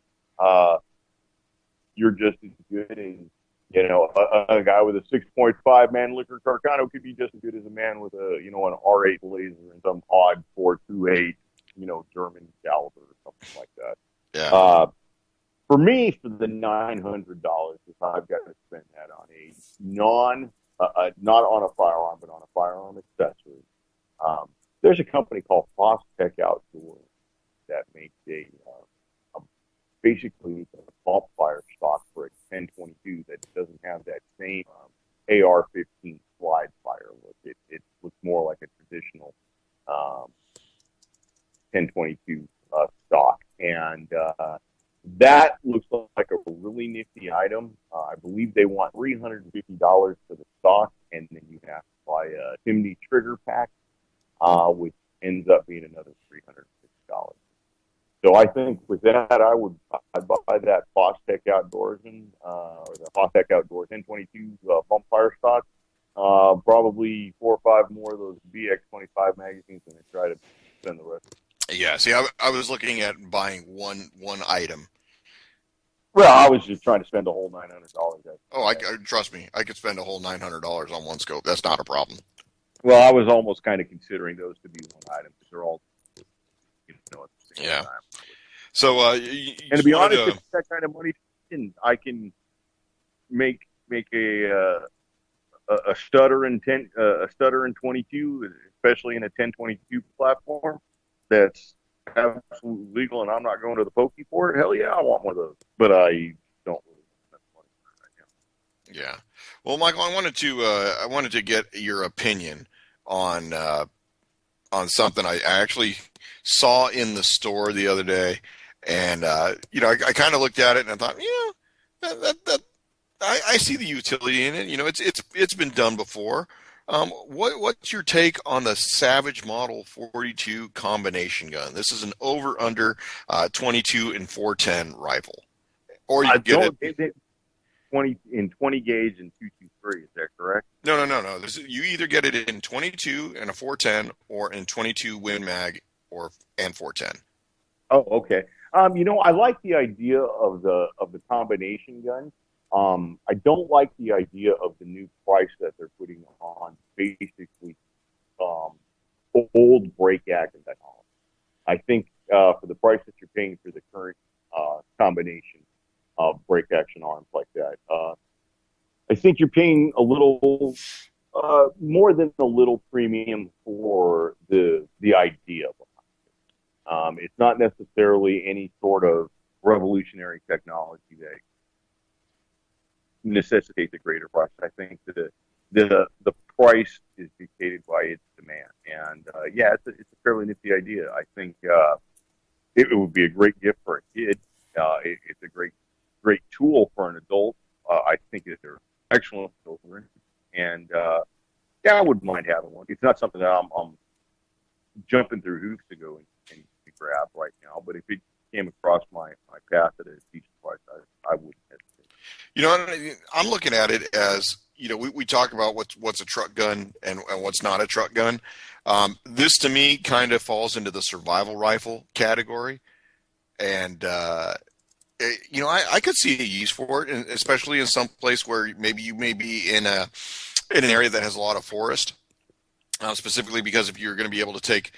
you're just as good as a guy with a 6.5 Mannlicher Carcano could be just as good as a man with a an R8 laser and some odd 428 German caliber or something like that. Yeah. For me, for the $900, if I've got to spend that on a not on a firearm, but on a firearm accessory. There's a company called Fostech Outdoors that makes basically a bump fire stock for a 1022 that doesn't have that same AR-15 slide fire look. It looks more like a traditional 1022 stock, and that looks like a really nifty item. I believe they want $350 for the stock, and then you have to buy a chimney trigger pack, which ends up being another $350. So I think with that, I'd buy that Fostech Outdoorsman or the Fostech Outdoors N22 bump fire stock. Probably 4 or 5 more of those BX25 magazines, and then try to spend the rest. Yeah, see, I was looking at buying one item. Well, I was just trying to spend a whole $900. Oh, trust me, I could spend a whole $900 on one scope. That's not a problem. Well, I was almost kind of considering those to be one item because they're all, at the same time. So, and to be honest, if that kind of money, I can make a stutter in 22, especially in a 1022 platform that's absolutely legal, and I'm not going to the pokey for it. Hell yeah, I want one of those, but I don't really want that money right now. Yeah. Well, Michael, I wanted to get your opinion on something I actually saw in the store the other day, and I kind of looked at it and I thought, I see the utility in it. It's been done before. What's your take on the Savage Model 42 combination gun? This is an over/under 22 and 410 rifle, or you get it 20 gauge and 223. Is that correct? No. You either get it in 22 and a 410, or in 22 Win Mag and 410. Oh, okay. I like the idea of the combination gun. I don't like the idea of the new price that they're putting on basically old break action technology. I think for the price that you're paying for the current combination of break action arms like that, I think you're paying a little more than a little premium for the idea behind it. It's not necessarily any sort of revolutionary technology that necessitates a greater price. I think the price is dictated by its demand, and it's a fairly nifty idea. I think it would be a great gift for a kid. It's a great tool for an adult. I think they're excellent children, and I wouldn't mind having one. It's not something that I'm jumping through hoops to go and grab right now. But if it came across my path at a decent price, I wouldn't hesitate. You know, I'm looking at it as, you know, we talk about what's a truck gun and what's not a truck gun. This to me kind of falls into the survival rifle category, and you know, I could see a use for it, and especially in some place where maybe you may be in an area that has a lot of forest, specifically because if you're going to be able to take,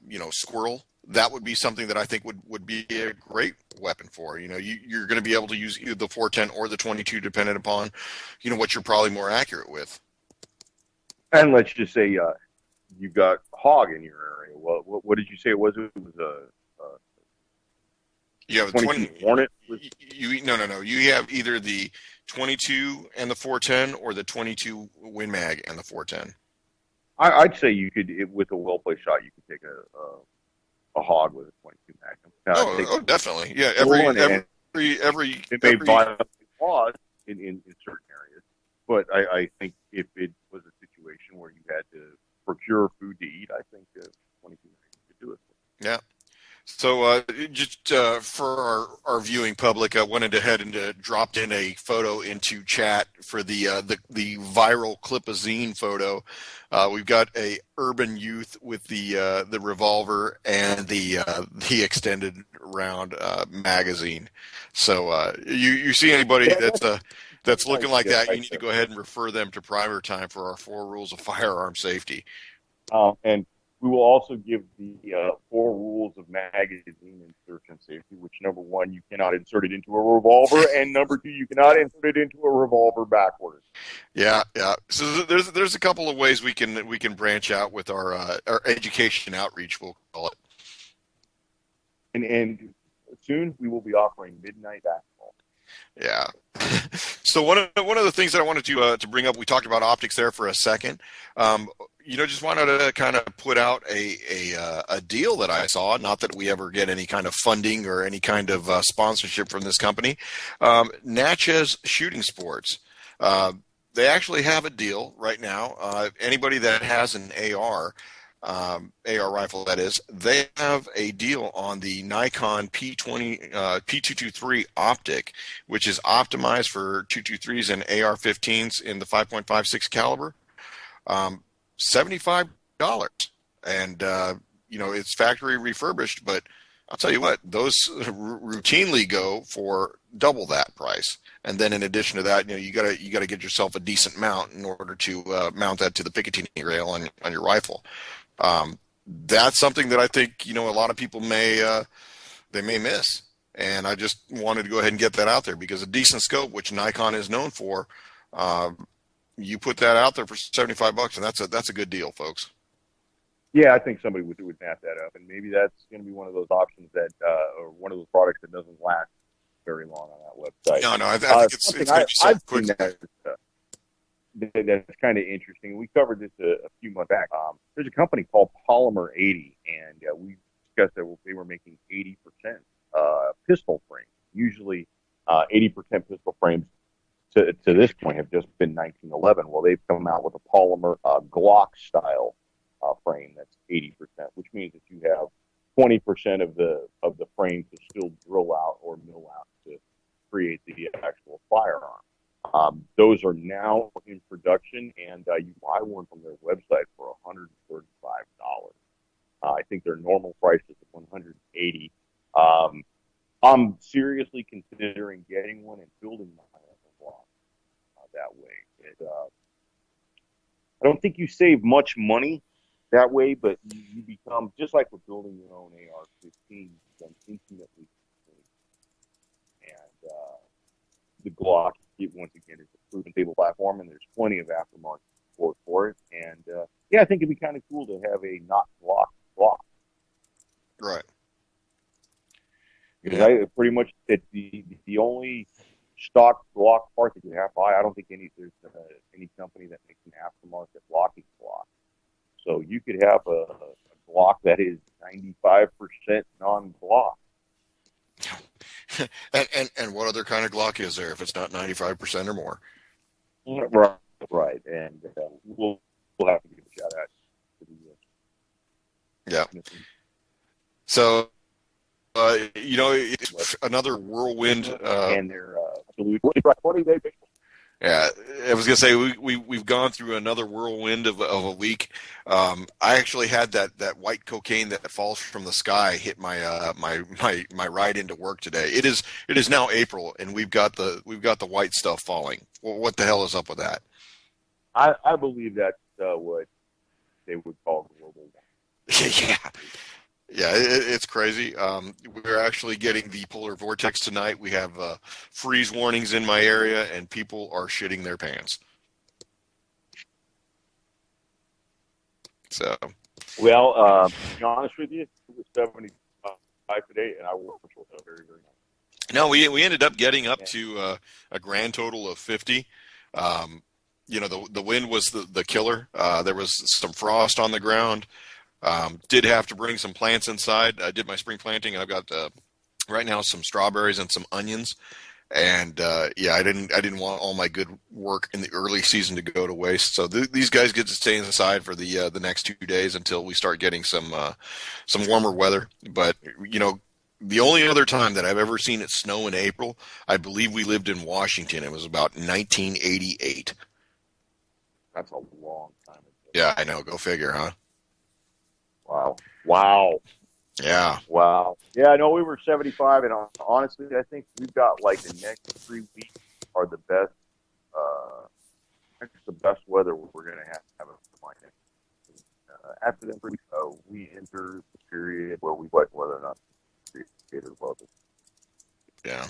you know, squirrel, that would be something that I think would be a great weapon for. You know, you're going to be able to use either the 410 or the 22, depending upon, you know, what you're probably more accurate with. And let's just say you've got hog in your area. Well, what did you say it was? It was a you have a 22 Hornet. No. You have either the 22 and the 410 or the 22 Win Mag and the 410. I'd say you could, with a well-placed shot, you could take a hog with a 22 Magnum. Oh, definitely. Yeah, every it may violate laws in certain areas, but I think if it was a situation where you had to procure food to eat, I think 22 Magnum could do it. Yeah. So just for our viewing public, I went ahead and dropped in a photo into chat for the viral Clip-A-Zine photo. We've got a urban youth with the revolver and the extended round magazine. So you see anybody that's looking like that, you need to go ahead and refer them to PrimerTime for our 4 rules of firearm safety. And we will also give the 4 rules of magazine insertion safety, which number 1, you cannot insert it into a revolver, and number 2, you cannot insert it into a revolver backwards. Yeah. So there's a couple of ways we can branch out with our education outreach, we'll call it. And soon we will be offering midnight basketball. Yeah. So one of the things that I wanted to bring up, we talked about optics there for a second. You know, just wanted to kind of put out a deal that I saw. Not that we ever get any kind of funding or any kind of sponsorship from this company. Natchez Shooting Sports. They actually have a deal right now. Anybody that has an AR rifle, that is, they have a deal on the Nikon P223 optic, which is optimized for 223s and AR-15s in the 5.56 caliber. $75, and you know, it's factory refurbished, but I'll tell you what, those routinely go for double that price. And then in addition to that, you know, you gotta get yourself a decent mount in order to mount that to the Picatinny rail on your rifle. That's something that I think, you know, a lot of people may miss, and I just wanted to go ahead and get that out there, because a decent scope, which Nikon is known for, you put that out there for $75, and that's a good deal, folks. Yeah, I think somebody would snap that up, and maybe that's going to be one of those options that, or one of those products that doesn't last very long on that website. No, I think it's going to be sold quick. That's kind of interesting. We covered this a few months back. There's a company called Polymer 80, and we discussed that they were making 80% pistol frames. Usually, 80% pistol frames to this point have just been 1911. Well, they've come out with a polymer Glock style frame that's 80%, which means that you have 20% of the frame to still drill out or mill out to create the actual firearm. Those are now in production, and you buy one from their website for $135. I think their normal price is $180. I'm seriously considering getting one and building my own block that way. I don't think you save much money that way, but you become, just like with building your own AR-15, you become intimately familiar. And the Glock, once again, is a proven table platform, and there's plenty of aftermarket support for it. And yeah, I think it'd be kind of cool to have a not Glock. Right. Because I pretty much, it's the only stock Glock part that you have to buy. I don't think there's any company that makes an aftermarket locking Glock. So you could have a Glock that is 95% non-Glock. and what other kind of Glock is there if it's not 95% or more? Right. And we'll have to give a shout out to Yeah. So, it's another whirlwind. And their absolute 20-day baseball. Yeah, I was gonna say we've gone through another whirlwind of a week. I actually had that white cocaine that falls from the sky hit my ride into work today. It is now April, and we've got the white stuff falling. Well, what the hell is up with that? I believe that's what they would call global warming. Yeah. Yeah, it's crazy. We're actually getting the polar vortex tonight. We have freeze warnings in my area, and people are shitting their pants. So, well, to be honest with you, it was 75 today, and I worked for very, very nice. no, we ended up getting up to a grand total of 50. The wind was the killer. There was some frost on the ground. Did have to bring some plants inside. I did my spring planting. I've got right now some strawberries and some onions. And I didn't want all my good work in the early season to go to waste. So these guys get to stay inside for the next 2 days until we start getting some warmer weather. But the only other time that I've ever seen it snow in April, I believe we lived in Washington. It was about 1988. That's a long time ago. Yeah, I know. Go figure, huh? Wow. Yeah. Wow. Yeah, no, we were 75, and honestly, I think we've got like the next 3 weeks are the best. It's the best weather we're going to have in Miami. After that, we enter the period where we like whether or not the creator loves it. Yeah.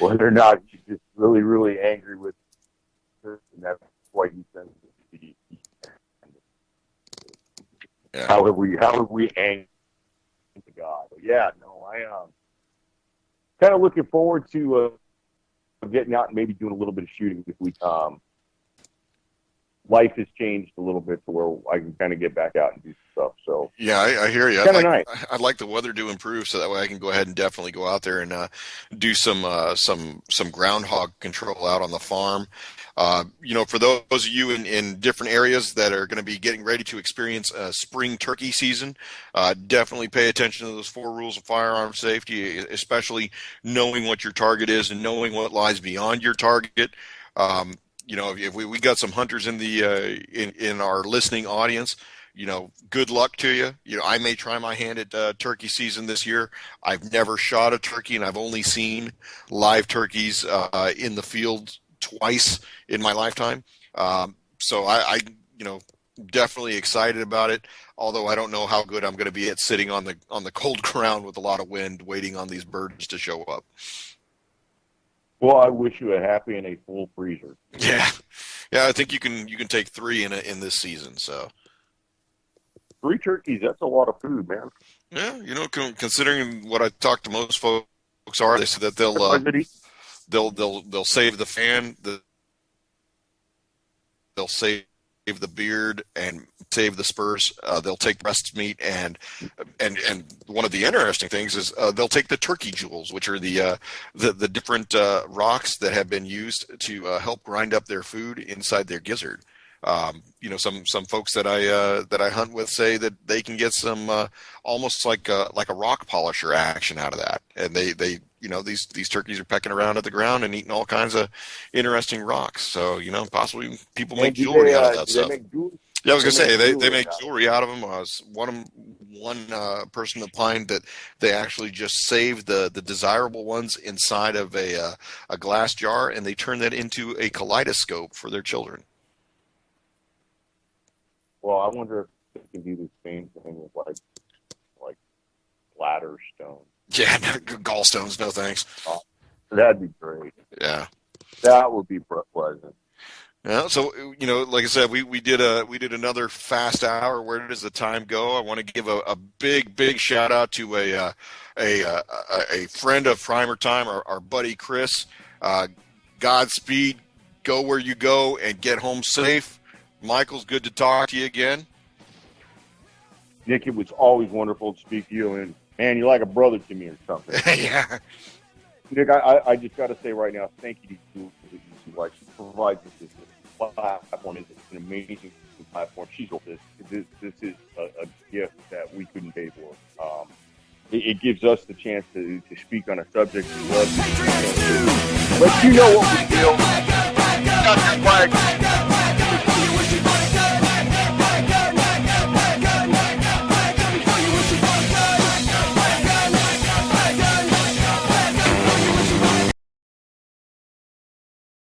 Whether or not he's just really, really angry with us, and that's why he sends the. Yeah. How have we angered God? But yeah, no, I kind of looking forward to getting out and maybe doing a little bit of shooting this week. Life has changed a little bit to where I can kind of get back out and do stuff. So yeah, I hear you. Nice. I'd like the weather to improve so that way I can go ahead and definitely go out there and do some groundhog control out on the farm. For those of you in different areas that are going to be getting ready to experience spring turkey season, definitely pay attention to those 4 rules of firearm safety, especially knowing what your target is and knowing what lies beyond your target. If we got some hunters in the in our listening audience, good luck to you. I may try my hand at turkey season this year. I've never shot a turkey, and I've only seen live turkeys in the field twice in my lifetime. So I definitely excited about it. Although I don't know how good I'm going to be at sitting on the cold ground with a lot of wind, waiting on these birds to show up. Well, I wish you a happy and a full freezer. Yeah. I think you can take 3 in this season. So 3 turkeys, that's a lot of food, man. Yeah, considering what I talk to most folks are, they said that they'll save the fan, they'll save the beard and save the spurs. They'll take breast meat and one of the interesting things is they'll take the turkey jewels, which are the different rocks that have been used to help grind up their food inside their gizzard. Some folks that I hunt with say that they can get some almost like a rock polisher action out of that, and they these turkeys are pecking around at the ground and eating all kinds of interesting rocks. So possibly people make jewelry out of that stuff. Yeah, I was gonna say they make jewelry out of them. One person opined that they actually just save the desirable ones inside of a glass jar, and they turn that into a kaleidoscope for their children. Well, I wonder if they can do the same thing with like bladder stones. Yeah, gallstones, no thanks. Oh, that'd be great. Yeah, that would be pleasant. Yeah, so like I said, we did another fast hour. Where does the time go? I want to give a big shout out to a friend of PrimerTime, our buddy Chris. Godspeed, go where you go, and get home safe. Michael's good to talk to you again. Nick, it was always wonderful to speak to you, and man, you're like a brother to me or something. Yeah. Nick, I just got to say right now, thank you to you. Like, provides this platform is an amazing platform. She's this is a gift that we couldn't pay for. It gives us the chance to speak on a subject we love. Let you know what we feel. Got your flag.